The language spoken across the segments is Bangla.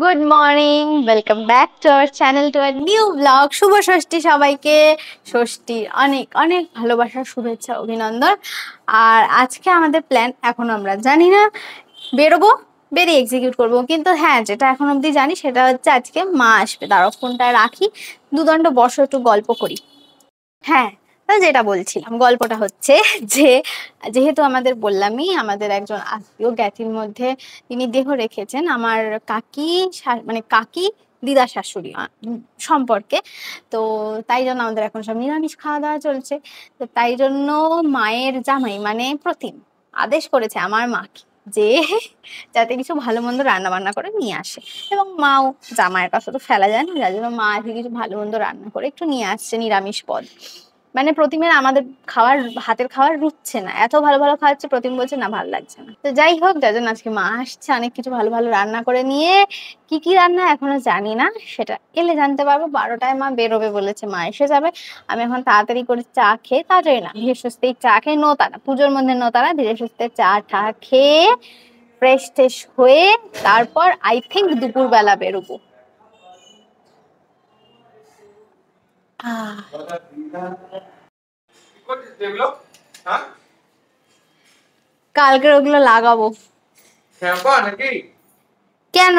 Good morning, welcome back to our channel, to our new blog. শুভ ষষ্ঠী সবাইকে। ষষ্ঠীর অনেক অনেক ভালোবাসা, শুভেচ্ছা, অভিনন্দন। আর আজকে আমাদের প্ল্যান এখনো আমরা জানি না, বেরোবো, বেরিয়ে এক্সিকিউট করবো। কিন্তু হ্যাঁ, যেটা এখন অবধি জানি সেটা হচ্ছে আজকে মা আসবে। দাঁড়াও, ফোনটা রাখি, দুদণ্ড বসো, একটু গল্প করি। হ্যাঁ, যেটা বলছিলাম, গল্পটা হচ্ছে যে যেহেতু আমাদের বললামই, আমাদের একজন আত্মীয় জ্ঞাতির মধ্যে তিনি দেহ রেখেছেন আমার কাকি, মানে কাকি দিদা শাশুড়ি সম্পর্কে। তো তাই জন্য আমাদের এখন সব নিরামিষ খাওয়া দাওয়া চলছে। তো তাই জন্য মায়ের জামাই মানে প্রতিম আদেশ করেছে আমার মাকে যে যাতে কিছু ভালো মন্দ রান্না বান্না করে নিয়ে আসে। এবং মাও, জামাইয়ের কথা তো ফেলা যায় না, যার জন্য মা আজকে কিছু ভালো মন্দ রান্না করে একটু নিয়ে আসছে নিরামিষ পদ। মানে প্রতিমের আমাদের খাওয়ার, হাতের খাওয়ার রুচছে না, এত ভালো ভালো খাওয়াচ্ছে, প্রতিম বলছে না ভালো লাগছে না। তো যাই হোক, যার জন্য আজকে মা আসছে অনেক কিছু ভালো ভালো রান্না করে নিয়ে। কি কি রান্না এখনো জানি না, সেটা এলে জানতে পারবো। 12টায় মা বেরোবে বলেছে, মা এসে যাবে। আমি এখন তাড়াতাড়ি করে চা খেয়ে, তাড়াতাড়ি না, ধীরে সুস্থে চা খেয়ে, নোতারা পুজোর মধ্যে নোতারা, ধীরে সুস্থে চা টা খেয়ে ফ্রেশ ট্রেশ হয়ে তারপর আই থিঙ্ক দুপুরবেলা বেরোবো। কালকে ওগুলো লাগাবো। কেন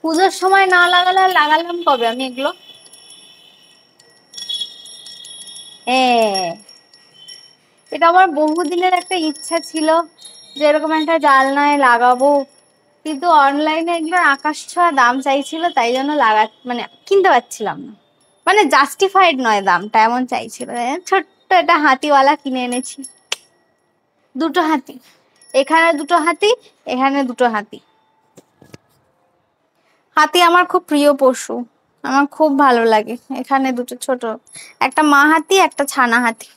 পুজোর সময় না লাগালে আর লাগালাম কবে আমি এগুলো? এটা আমার বহুদিনের একটা ইচ্ছা ছিল যে এরকম একটা জানলায় লাগাবো, কিন্তু অনলাইনে এগুলোর আকাশ ছোঁয়া দাম চাইছিল, তাই জন্য মানে কিনতে পারছিলাম না। মানে জাস্টিফাইড নয় দামটা, এমন চাইছিল। ছোট্ট একটা হাতিওয়ালা কিনে এনেছি, দুটো হাতি, এখানে দুটো হাতি, এখানে দুটো হাতি। হাতি আমার খুব প্রিয় পশু, আমার খুব ভালো লাগে। এখানে দুটো ছোট, একটা মা হাতি, একটা ছানা হাতি,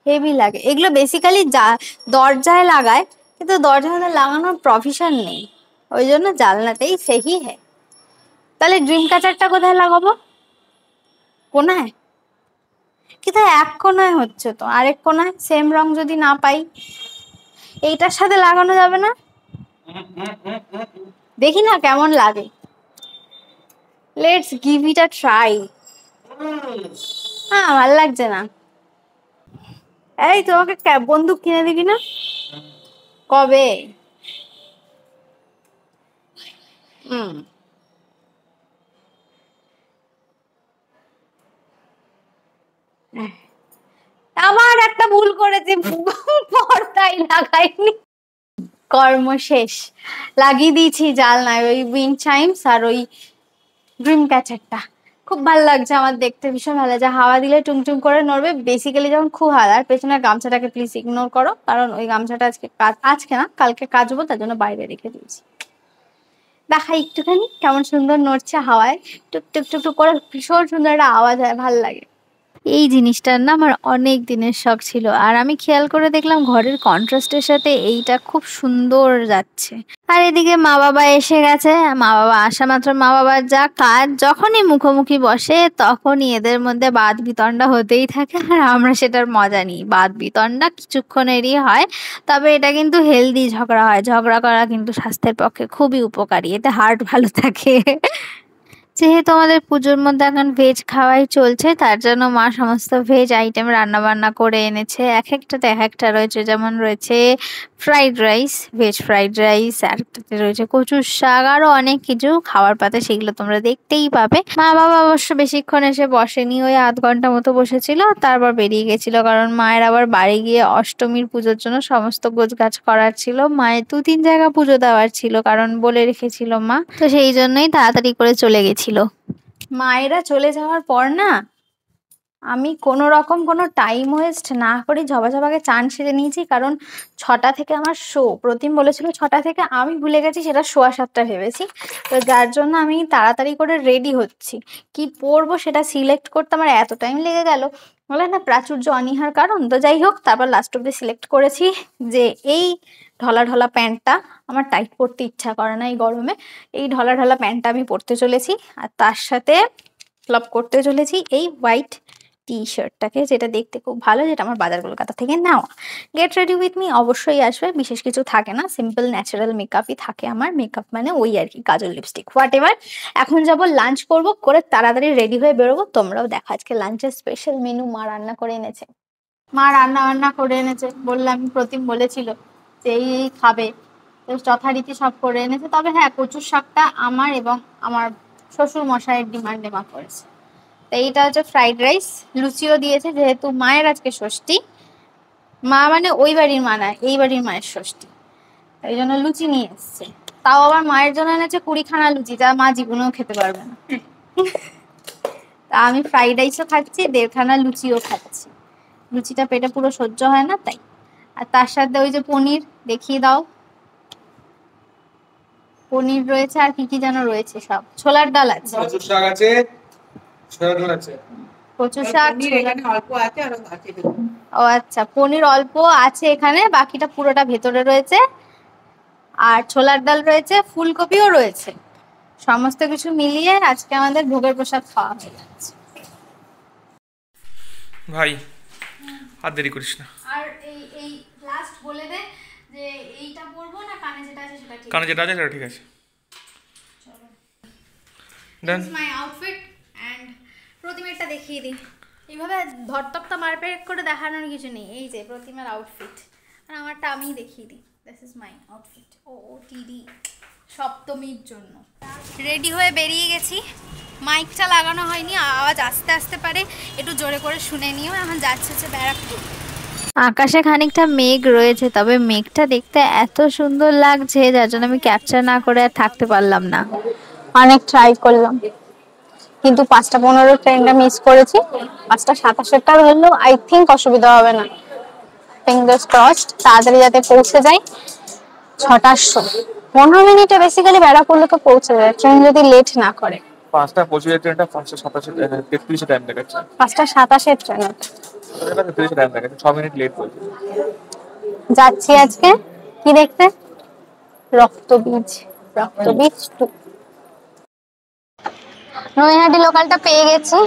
হেভি লাগে। এগুলো বেসিক্যালি দরজায় লাগায়, কিন্তু দরজায় লাগানোর প্রফেশন নেই, ওই জন্য জানলাতেই সেহি হ্যাঁ। তাহলে ড্রিম ক্যাচারটা কোথায় লাগাবো? কোনায়? কিন্তু এক কোনায় হচ্ছে তো, আরেক কোনায় সেম রং যদি না পাই, এইটার সাথে লাগানো যাবে না? দেখি না কেমন লাগে, let's give it a try. হ্যাঁ, ভাল লাগছে না। এই তোমাকে বন্দুক কিনে দিবি না? কবে? আবার একটা ভুল করেছি, পর্দাই লাগাইনি। কর্ম শেষ, লাগিয়ে দিয়েছি জানলায় ওই উইন্ড চাইমস আর ওই ড্রিম ক্যাচারটা। খুব ভালো লাগছে আমার দেখতে, ভীষণ ভালো লাগছে। হাওয়া দিলে টুংটুং করে নড়বে, বেসিক্যালি যখন খুব হাওয়া। আর পেছনের গামছাটাকে প্লিজ ইগনোর করো, কারণ ওই গামছাটা আজকে না কালকে কাচবো, তার জন্য বাইরে রেখে দিয়েছি। দেখাই একটুখানি কেমন সুন্দর নড়ছে হাওয়ায়, টুক টুক টুক টুক করে, ভীষণ সুন্দর একটা আওয়াজ হয়, ভালো লাগে। এই জিনিসটার না আমার অনেক দিনের শখ ছিল, আর আমি খেয়াল করে দেখলাম ঘরের কন্ট্রাস্টের সাথে এইটা খুব সুন্দর যাচ্ছে। আর এদিকে মা বাবা এসে গেছে। মা বাবা আসা মাত্র মা বাবার যা কাজ, যখনই মুখোমুখি বসে তখনই এদের মধ্যে বাদ বিতণ্ডা হতেই থাকে, আর আমরা সেটার মজা নিই। বাদ বিতণ্ডা কিছুক্ষণেরই হয়, তবে এটা কিন্তু হেলদি ঝগড়া হয়। ঝগড়া করা কিন্তু স্বাস্থ্যের পক্ষে খুবই উপকারী, এতে হার্ট ভালো থাকে। যেহেতু আমাদের পুজোর মধ্যে এখন ভেজ খাওয়াই চলছে, তার জন্য মা সমস্ত ভেজ আইটেম রান্না বান্না করে এনেছে। এক একটাতে এক একটা রয়েছে, যেমন রয়েছে fried rice, veg fried rice, আর একটাতে রয়েছে কচুর শাক, আরো অনেক কিছু খাওয়ার পাতে, সেগুলো তোমরা দেখতেই পাবে। মা বাবা অবশ্য বেশিক্ষণ এসে বসেনি, ওই আধ ঘন্টা মতো বসেছিল, তারপর বেরিয়ে গেছিল, কারণ মায়ের আবার বাড়ি গিয়ে অষ্টমীর পুজোর জন্য সমস্ত গোছগাছ করার ছিল। মায়ের 2-3 জায়গা পুজো দেওয়ার ছিল, কারণ বলে রেখেছিল মা, তো সেই জন্যই তাড়াতাড়ি করে চলে গেছিল। মায়েরা চলে যাওয়ার পর না, আমি কোনো রকম কোনো টাইম ওয়েস্ট না করে ঝবাঝবাকে চান সেরে নিয়েছি, কারণ 6টা থেকে আমার শো। প্রতিম বলেছিল 6টা থেকে, আমি ভুলে গেছি সেটা 7:15 ভেবেছি। তো যার জন্য আমি তাড়াতাড়ি করে রেডি হচ্ছি। কি পরবো সেটা সিলেক্ট করতে আমার এত টাইম লেগে গেল, বলে না প্রাচুর্য অনীহার কারণ। তো যাই হোক, তারপর লাস্ট অব্দি সিলেক্ট করেছি যে এই ঢলা ঢলা প্যান্টটা, আমার টাইট পরতে ইচ্ছা করে না এই গরমে, এই ঢলা ঢলা প্যান্টটা আমি পরতে চলেছি। আর তার সাথে ক্লাব করতে চলেছি এই হোয়াইট টি শার্টটাকে, যেটা দেখতে খুব ভালো, যেটা আমার বাজার কলকাতা থেকে নেওয়া। গেট রেডি উইথ মি অবশ্যই আসবে, বিশেষ কিছু থাকে না, সিম্পল ন্যাচারাল মেকআপই থাকে আমার। মেকআপ মানে ওই আর কি, কাজল লিপস্টিক হোয়াট এভার। এখন যাব লাঞ্চ করব, করে তাড়াতাড়ি রেডি হয়ে বেরোবো। তোমরাও দেখো আজকে লাঞ্চের স্পেশাল মেনু মা রান্না করে এনেছে। মা রান্না বান্না করে এনেছে, বললাম প্রতিম বলেছিল যে এই খাবে, তো যথারীতি সব করে এনেছে। তবে হ্যাঁ, কচুর শাকটা আমার এবং আমার শ্বশুর মশাইয়ের ডিমান্ডে মা করেছে। তো এইটা হচ্ছে ফ্রাইড রাইস, লুচিও দিয়েছে, যেহেতু মায়ের আজকে ষষ্ঠী। মা মানে ওই বাড়ির মা না, এই বাড়ির মায়ের ষষ্ঠী, এই জন্য লুচি নিয়ে এসছে। তাও আবার মায়ের জন্য এনেছে 20খানা লুচি, যা মা জীবনেও খেতে পারবে না। তা আমি ফ্রাইড রাইসও খাচ্ছি, 1.5খানা লুচিও খাচ্ছি। লুচিটা পেটে পুরো সহ্য হয় না তাই। আর তার সাথে ওই যে পনির, দেখিয়ে দাও, পনির রয়েছে, আর কি কি যেন রয়েছে, সব ছোলার ডাল আছে, কচুর শাক আছে, ছোলার ডাল আছে, কচুর শাক অল্প আছে আর আছে। ও আচ্ছা, পনির অল্প আছে এখানে, বাকিটা পুরোটা ভেতরে রয়েছে। আর ছোলার ডাল রয়েছে, ফুলকপিও রয়েছে। সমস্ত কিছু মিলিয়ে আজকে আমাদের ভোগের প্রসাদ খাওয়া হয়ে যাচ্ছে। ভাই আর দেরি করিস না। আর এই লাস্ট বলে দে যে এইটা পরবো না কানে যেটা আছে সেটা ঠিক, কানে যেটা আছে সেটা ঠিক আছে। চলো done. This is my outfit and প্রতিমাটা দেখিয়ে দিই। এইভাবে ধরতকটা মারপেট করে দেখানোর কিছু নেই, এই যে প্রতিমার আউটফিট, আর আমারটা আমিই দেখিয়ে দিই। দিস ইজ মাই আউটফিট ও টিডি সপ্তমীর জন্য। রেডি হয়ে বেরিয়ে গেছি, মাইকটা লাগানো হয়নি, আওয়াজ আস্তে আস্তে পারে, একটু জোরে করে শুনে নিও। এখন যাচ্ছে হচ্ছে ব্যারাকপুর। আকাশে খানিকটা মেঘ রয়েছে, তবে মেঘটা দেখতে এত সুন্দর লাগছে যার জন্য আমি ক্যাপচার না করে আর থাকতে পারলাম না। অনেক ট্রাই করলাম, কিন্তু 5:15 ট্রেনটা মিস করেছি। 5:27টা ধরলেও আই থিঙ্ক অসুবিধা হবে না, ফিঙ্গার্স ক্রসড, তাড়াতাড়ি যাতে পৌঁছে যাই। 6টার শো, 15 মিনিটে বেসিক্যালি ব্যারাকপুরকে পৌঁছে যায় ট্রেন যদি লেট না করে। 5:25 ট্রেনটা 5:27 টাইম দেখাচ্ছে, 5:27 ট্রেন, 33 টাইম দেখাচ্ছে, 6 মিনিট লেট বলছে। যাচ্ছি আজকে কি দেখতে, রক্তবীজ, রক্তবীজ 2। নৈহাটি লোকালটা পেয়ে গেছি,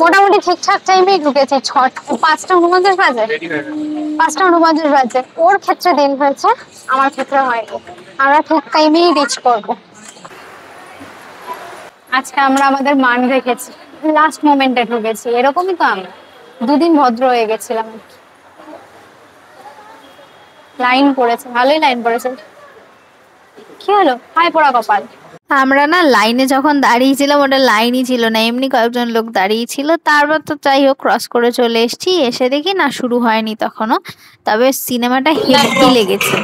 মোটামুটি ঠিকঠাক টাইমেই ঢুকেছি। 5:49 বাজে, 5:49 বাজে। ওর ক্ষেত্রে দেরি হয়েছে, আমার ক্ষেত্রে হয়নি। আমরা ঠিক টাইমেই রিচ করবো। আজকে আমরা আমাদের মান রেখেছি, লাস্ট মোমেন্টে ঢুকেছি। এরকমই তো আমরা 2 দিন ভদ্র হয়ে গেছিলাম। লাইন পড়েছে, ভালোই লাইন পড়েছে। কি হলো, হাই পোড়া কপাল। আমরা না লাইনে যখন দাঁড়িয়েছিলাম, ওটা লাইনই ছিল না, এমনি কয়েকজন লোক দাঁড়িয়ে ছিল। তারপর তো যাই হোক ক্রস করে চলে এসেছি, এসে দেখি না শুরু হয়নি তখনও। তবে সিনেমাটা হেভি লেগেছে।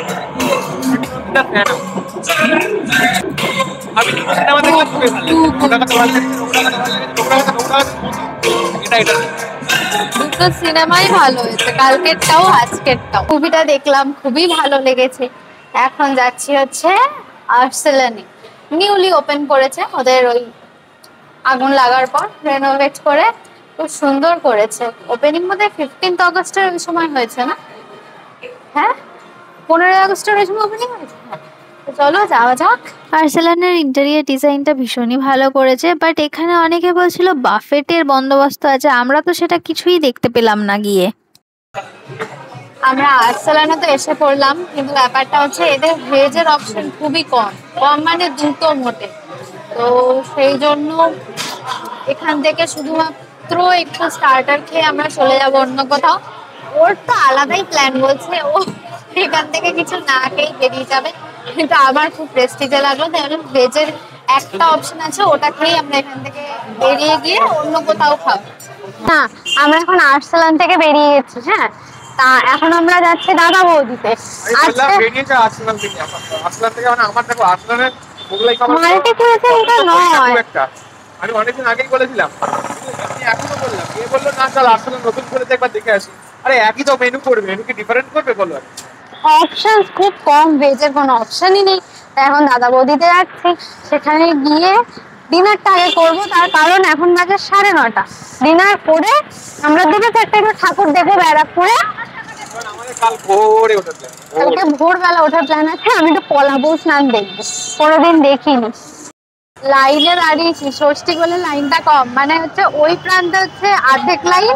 দুটো সিনেমাই ভালো হয়েছে, কালকেরটাও আজকেরটাও। মুভিটা দেখলাম, খুবই ভালো লেগেছে। এখন যাচ্ছি হচ্ছে আর্সেলানে, নিউলি ওপেন করেছে, ওদের ওই আগুন লাগার পর রেনোভেট করে খুব সুন্দর করেছে। ওপেনিং মধ্যে 15 আগস্টের ওই সময় হয়েছে না? হ্যাঁ, 15 আগস্টের ওই সময় ওপেনিং হয়েছে। চলো যাওয়া যাক। আর্সেলানের ইন্টেরিয়র ডিজাইনটা ভীষণই ভালো করেছে, বাট এখানে অনেকে বলছিল বাফেটের বন্দোবস্ত আছে, আমরা তো সেটা কিছুই দেখতে পেলাম না গিয়ে। আমরা আর্সেলানে তো এসে পড়লাম, কিন্তু ব্যাপারটা হচ্ছে এদের ভেজের অপশন খুবই কম, কম মানে দুটো মোটে। তো সেই জন্য এখান থেকে শুধুমাত্র একটু স্টার্টার খেয়ে আমরা চলে যাব অন্য কোথাও। ওর তো আলাদাই প্ল্যান বলছে, ও এখান থেকে কিছু না খেয়ে বেরিয়ে যাবে, কিন্তু আমার খুব প্রেস্টিজে লাগলো, তাই জন্য ভেজের একটা অপশন আছে, ওটা খেয়ে আমরা এখান থেকে বেরিয়ে গিয়ে অন্য কোথাও খাবো। না, আমরা এখন আর্সেলান থেকে বেরিয়ে গেছি। হ্যাঁ, তা এখন আমরা যাচ্ছি দাদা বৌদিতে। আমি অনেকদিন আগেই বলেছিলাম, এখনো বললাম, এ বললো না চল আর্সেলান নতুন খুলেছে একবার দেখে আসি। আরে একই তো মেনু করবে, মেনু কি ডিফারেন্ট করবে বলো? অপশন খুব কম, ভেজের কোনো অপশনই নেই। এখন দাদা বৌদিতে যাচ্ছি, সেখানে গিয়ে ডিনারটা আগে করবো, তার কারণ এখন বাজে 9:30। ডিনার করে আমরা 2-4টা ঠাকুর দেখবো ব্যারাকপুরে। কালকে ভোরবেলা ওঠার প্ল্যান আছে। আমি তো পলাবৌ স্নান দেখবো, কোনোদিন দেখিনি। লাইনে দাঁড়িয়েছি, ষষ্ঠী বলে লাইনটা কম, মানে হচ্ছে ওই প্রান্তে হচ্ছে অর্ধেক লাইন,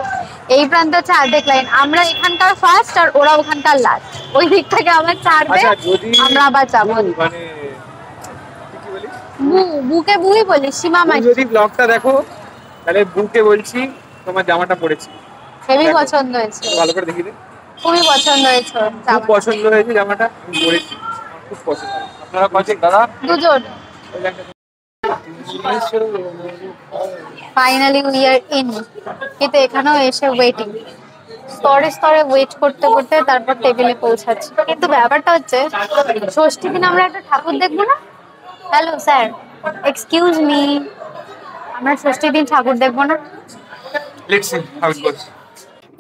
এই প্রান্তে হচ্ছে অর্ধেক লাইন, আমরা এখানকার ফার্স্ট আর ওরা ওখানকার লাস্ট, ওই দিক থেকে আবার ছাড়বে, আচ্ছা যদি আমরা আবার যাবো। মানে কি বলি, বুকে বুই বলি, সীমা তুমি মাঝি। যদি ব্লগটা দেখো তাহলে বুকে বলছি তোমার জামাটা পরেছি, হেভি দেখো। পছন্দ হয়েছে, ভালো করে দেখি দে। খুবই পছন্দ হয়েছে খুব জামাটা। পছন্দ হয়েছে জামাটা, আমি পরেছি, আমার খুব পছন্দ হয়েছে। আপনারা কয়েছেন দাদা? দুজন। ফাইনালি উই আর ইন, কিন্তু এখানেও এসে ওয়েটিং, স্তরে স্তরে ওয়েট করতে করতে তারপর টেবিলে পৌঁছাচ্ছি। কিন্তু ব্যাপারটা হচ্ছে ষষ্ঠী দিন আমরা একটা ঠাকুর দেখবো না। হ্যালো স্যার, এক্সকিউজ মি, আমরা ষষ্ঠীর দিন ঠাকুর দেখবো না? লেটস সি হাউ ইট গোস।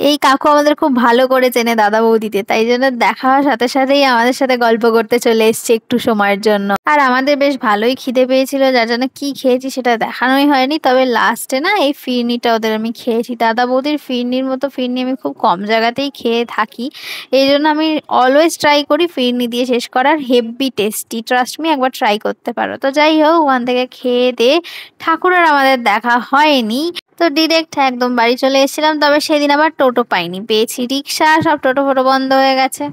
এই কাকু আমাদের খুব ভালো করে চেনে দাদা বৌদিতে, তাই জন্য দেখা হওয়ার সাথে সাথেই আমাদের সাথে গল্প করতে চলে এসছে একটু সময়ের জন্য। আর আমাদের বেশ ভালোই খিদে পেয়েছিল, যার জন্য কি খেয়েছি সেটা দেখানোই হয়নি, তবে লাস্টে না এই ফিরনিটা ওদের আমি খেয়েছি। দাদা বৌদির ফিরনির মতো ফিরনি আমি খুব কম জায়গাতেই খেয়ে থাকি, এই জন্য আমি অলওয়েজ ট্রাই করি ফিরনি দিয়ে শেষ করার। হেভি টেস্টি, ট্রাস্ট মি, একবার ট্রাই করতে পারো। তো যাই হোক, ওখান থেকে খেয়ে দিয়ে ঠাকুর আর আমাদের দেখা হয়নি, তো ডিরেক্ট একদম বাড়ি চলে এসেছিলাম। তবে সেদিন আবার টোটো পাইনি, পেয়েছি রিক্সা, সব টোটো ফোটো বন্ধ হয়ে গেছে।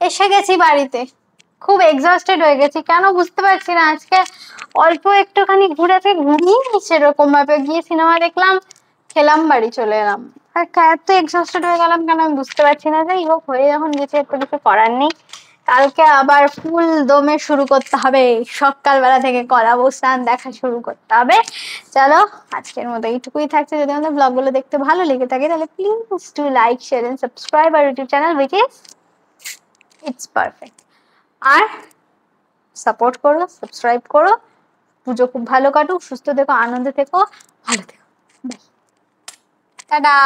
এসে গেছি বাড়িতে, খুব এক্সস্টেড হয়ে গেছি, কেন বুঝতে পারছি না। আজকে অল্প একটুখানি ঘুরেছে, ঘুমিয়ে সেরকম ভাবে গিয়ে সিনেমা দেখলাম, খেলাম, বাড়ি চলে এলাম। আর এত এক্সস্টেড হয়ে গেলাম কেন আমি বুঝতে পারছি না। যাই হোক, হয়ে যখন গেছে একটু কিছু করার নেই, কালকে আবার ফুল দমে শুরু করতে হবে, সকালবেলা থেকে কলাবো স্নান দেখা শুরু করতে হবে। চলো, আজকের মতো এইটুকুই থাকছে। যদি আমাদের ব্লগগুলো দেখতে ভালো লেগে থাকে তাহলে please to like, share and subscribe আর YouTube channel which is it's perfect. আর সাপোর্ট করো, সাবস্ক্রাইব করো। পুজো খুব ভালো কাটুক, সুস্থ থেকো, আনন্দে থেকো, ভালো থেকো। টাটা।